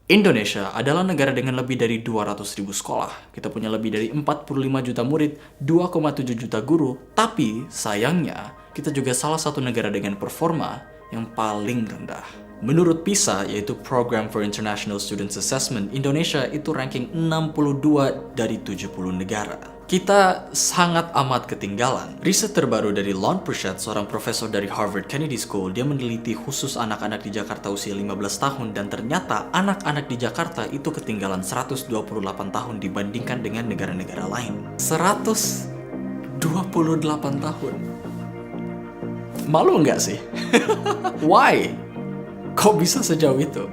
Indonesia adalah negara dengan lebih dari 200.000 sekolah. Kita punya lebih dari 45 juta murid, 2,7 juta guru. Tapi sayangnya, kita juga salah satu negara dengan performa yang paling rendah. Menurut PISA, yaitu Program for International Students Assessment, Indonesia itu ranking 62 dari 70 negara. Kita sangat amat ketinggalan. Riset terbaru dari Lon Prashad, seorang profesor dari Harvard Kennedy School, dia meneliti khusus anak-anak di Jakarta usia 15 tahun dan ternyata anak-anak di Jakarta itu ketinggalan 128 tahun dibandingkan dengan negara-negara lain. 128 tahun. Malu nggak sih? Why? Kok bisa sejauh itu?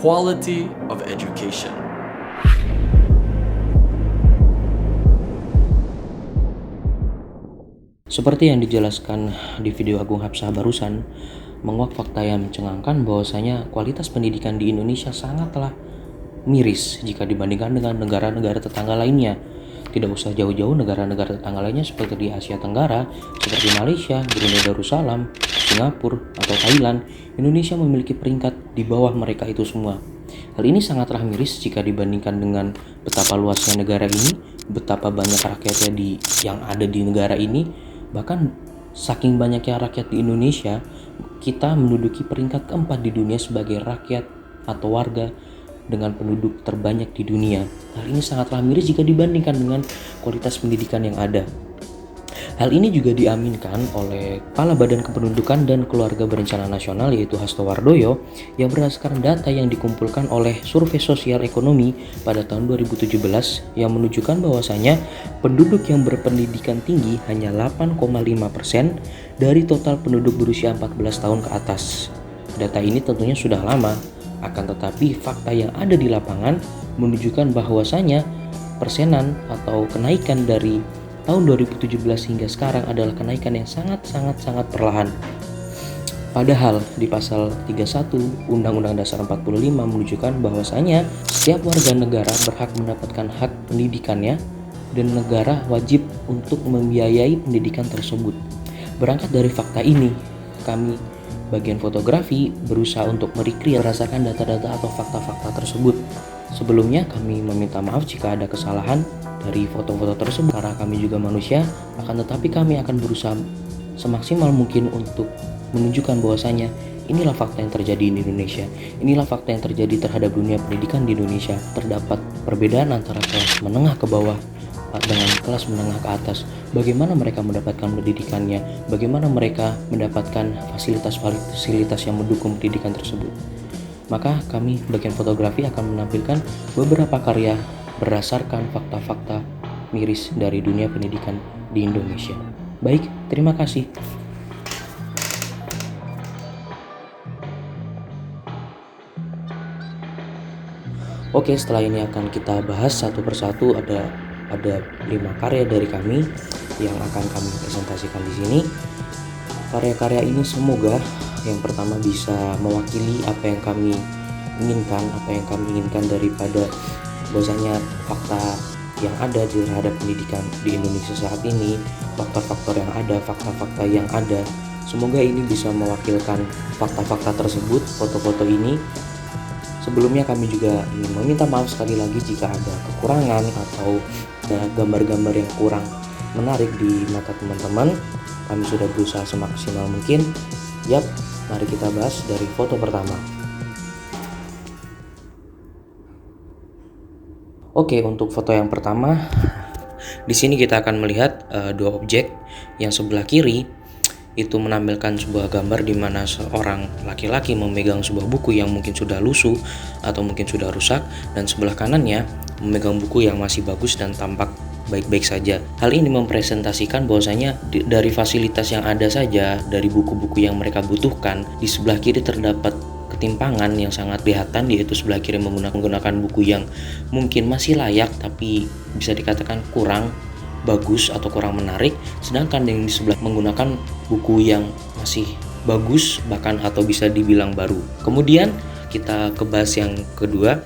Quality of education. Seperti yang dijelaskan di video Agung Hapsah barusan, menguak fakta yang mencengangkan bahwasanya kualitas pendidikan di Indonesia sangatlah miris jika dibandingkan dengan negara-negara tetangga lainnya. Tidak usah jauh-jauh, negara-negara tetangga lainnya seperti di Asia Tenggara, seperti Malaysia, Brunei Darussalam, Singapura, atau Thailand, Indonesia memiliki peringkat di bawah mereka itu semua. Hal ini sangatlah miris jika dibandingkan dengan betapa luasnya negara ini, betapa banyak rakyatnya yang ada di negara ini. Bahkan saking banyaknya rakyat di Indonesia, kita menduduki peringkat keempat di dunia sebagai rakyat atau warga dengan penduduk terbanyak di dunia. Hal ini sangatlah miris jika dibandingkan dengan kualitas pendidikan yang ada. Hal ini juga diaminkan oleh Kepala Badan Kependudukan dan Keluarga Berencana Nasional yaitu Hasto Wardoyo yang berdasarkan data yang dikumpulkan oleh Survei Sosial Ekonomi pada tahun 2017 yang menunjukkan bahwasanya penduduk yang berpendidikan tinggi hanya 8,5% dari total penduduk berusia 14 tahun ke atas. Data ini tentunya sudah lama, akan tetapi fakta yang ada di lapangan menunjukkan bahwasanya persenan atau kenaikan dari tahun 2017 hingga sekarang adalah kenaikan yang sangat perlahan. Padahal di pasal 31 Undang-Undang Dasar 45 menunjukkan bahwasanya setiap warga negara berhak mendapatkan hak pendidikannya dan negara wajib untuk membiayai pendidikan tersebut. Berangkat dari fakta ini, kami bagian fotografi berusaha untuk merecreate berdasarkan data-data atau fakta-fakta tersebut. Sebelumnya kami meminta maaf jika ada kesalahan dari foto-foto tersebut karena kami juga manusia, akan tetapi kami akan berusaha semaksimal mungkin untuk menunjukkan bahwasanya inilah fakta yang terjadi di Indonesia. Inilah fakta yang terjadi terhadap dunia pendidikan di Indonesia. Terdapat perbedaan antara kelas menengah ke bawah dengan kelas menengah ke atas. Bagaimana mereka mendapatkan pendidikannya, bagaimana mereka mendapatkan fasilitas-fasilitas yang mendukung pendidikan tersebut. Maka kami bagian fotografi akan menampilkan beberapa karya berdasarkan fakta-fakta miris dari dunia pendidikan di Indonesia. Baik, terima kasih. Oke, setelah ini akan kita bahas satu persatu. Ada 5 karya dari kami yang akan kami presentasikan di sini. Karya-karya ini semoga yang pertama bisa mewakili apa yang kami inginkan daripada bahwasanya fakta yang ada terhadap pendidikan di Indonesia saat ini, faktor-faktor yang ada, fakta-fakta yang ada. Semoga ini bisa mewakilkan fakta-fakta tersebut, foto-foto ini. Sebelumnya kami juga ingin meminta maaf sekali lagi jika ada kekurangan atau ada gambar-gambar yang kurang menarik di mata teman-teman. Kami sudah berusaha semaksimal mungkin. Yap, mari kita bahas dari foto pertama. Oke, untuk foto yang pertama, di sini kita akan melihat dua objek. Yang sebelah kiri itu menampilkan sebuah gambar di mana seorang laki-laki memegang sebuah buku yang mungkin sudah lusuh atau mungkin sudah rusak, dan sebelah kanannya memegang buku yang masih bagus dan tampak baik-baik saja. Hal ini mempresentasikan bahwasanya dari fasilitas yang ada saja, dari buku-buku yang mereka butuhkan, di sebelah kiri terdapat ketimpangan yang sangat kelihatan, yaitu sebelah kiri menggunakan buku yang mungkin masih layak tapi bisa dikatakan kurang bagus atau kurang menarik, sedangkan yang di sebelah menggunakan buku yang masih bagus bahkan atau bisa dibilang baru. Kemudian kita ke bahas yang kedua,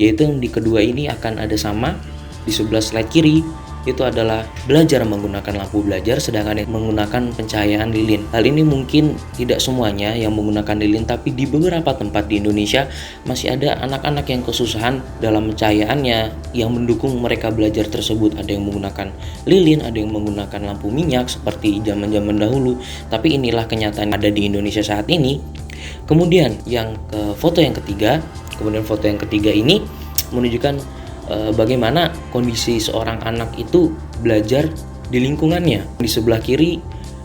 yaitu yang di kedua ini akan ada sama di sebelah slide kiri itu adalah belajar menggunakan lampu belajar, sedangkan yang menggunakan pencahayaan lilin. Hal ini mungkin tidak semuanya yang menggunakan lilin, tapi di beberapa tempat di Indonesia masih ada anak-anak yang kesusahan dalam pencahayaannya yang mendukung mereka belajar tersebut. Ada yang menggunakan lilin, ada yang menggunakan lampu minyak seperti zaman-zaman dahulu. Tapi inilah kenyataan ada di Indonesia saat ini. Kemudian foto yang ketiga ini menunjukkan bagaimana kondisi seorang anak itu belajar di lingkungannya. Di sebelah kiri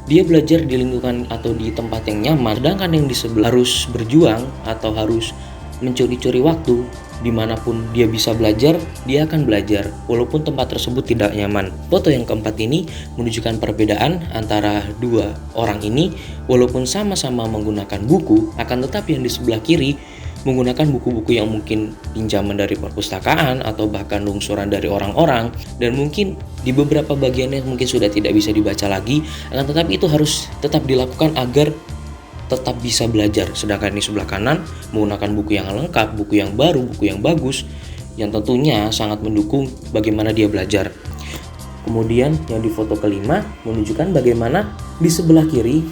dia belajar di lingkungan atau di tempat yang nyaman, sedangkan yang di sebelah harus berjuang atau harus mencuri-curi waktu. Dimanapun dia bisa belajar, dia akan belajar walaupun tempat tersebut tidak nyaman. Foto yang keempat ini menunjukkan perbedaan antara dua orang ini. Walaupun sama-sama menggunakan buku, akan tetapi yang di sebelah kiri menggunakan buku-buku yang mungkin pinjaman dari perpustakaan atau bahkan lungsuran dari orang-orang, dan mungkin di beberapa bagiannya mungkin sudah tidak bisa dibaca lagi, akan tetapi itu harus tetap dilakukan agar tetap bisa belajar. Sedangkan di sebelah kanan menggunakan buku yang lengkap, buku yang baru, buku yang bagus, yang tentunya sangat mendukung bagaimana dia belajar. Kemudian yang di foto kelima menunjukkan bagaimana di sebelah kiri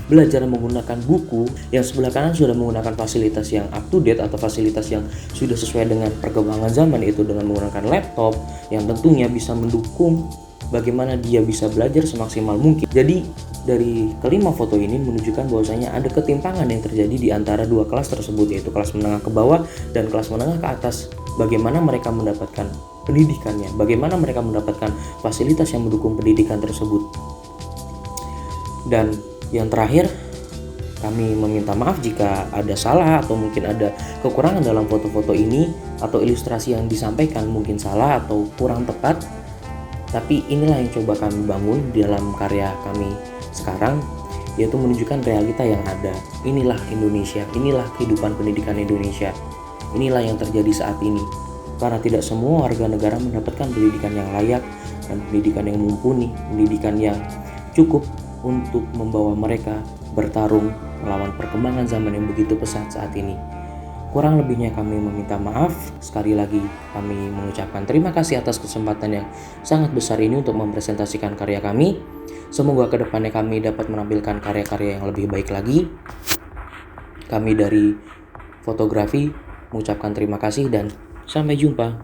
belajar menggunakan buku, yang sebelah kanan sudah menggunakan fasilitas yang up to date atau fasilitas yang sudah sesuai dengan perkembangan zaman, yaitu dengan menggunakan laptop yang tentunya bisa mendukung bagaimana dia bisa belajar semaksimal mungkin. Jadi dari kelima foto ini menunjukkan bahwasanya ada ketimpangan yang terjadi di antara dua kelas tersebut, yaitu kelas menengah ke bawah dan kelas menengah ke atas. Bagaimana mereka mendapatkan pendidikannya, bagaimana mereka mendapatkan fasilitas yang mendukung pendidikan tersebut. Dan yang terakhir, kami meminta maaf jika ada salah atau mungkin ada kekurangan dalam foto-foto ini, atau ilustrasi yang disampaikan mungkin salah atau kurang tepat. Tapi inilah yang coba kami bangun dalam karya kami sekarang, yaitu menunjukkan realita yang ada. Inilah Indonesia, inilah kehidupan pendidikan Indonesia, inilah yang terjadi saat ini. Karena tidak semua warga negara mendapatkan pendidikan yang layak dan pendidikan yang mumpuni, pendidikan yang cukup untuk membawa mereka bertarung melawan perkembangan zaman yang begitu pesat saat ini. Kurang lebihnya kami meminta maaf. Sekali lagi kami mengucapkan terima kasih atas kesempatan yang sangat besar ini untuk mempresentasikan karya kami. Semoga kedepannya kami dapat menampilkan karya-karya yang lebih baik lagi. Kami dari fotografi mengucapkan terima kasih dan sampai jumpa.